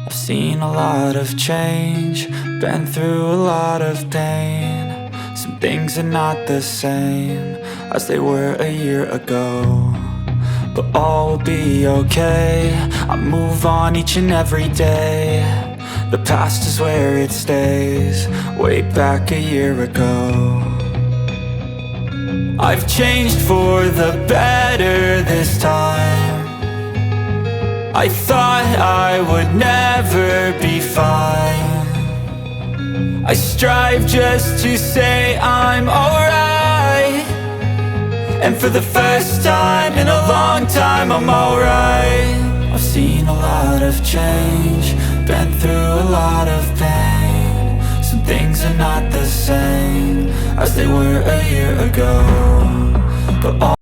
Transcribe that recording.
I've seen a lot of change, been through a lot of pain. Some things are not the same as they were a year ago, but all will be okay. I move on each and every day. The past is where it stays, way back a year ago. I've changed for the better this time. I thought I would never be fine. I strive just to say I'm alright, and for the first time in a long time I'm alright. I've seen a lot of change, been through a lot of pain. Some things are not the same as they were a year ago, but all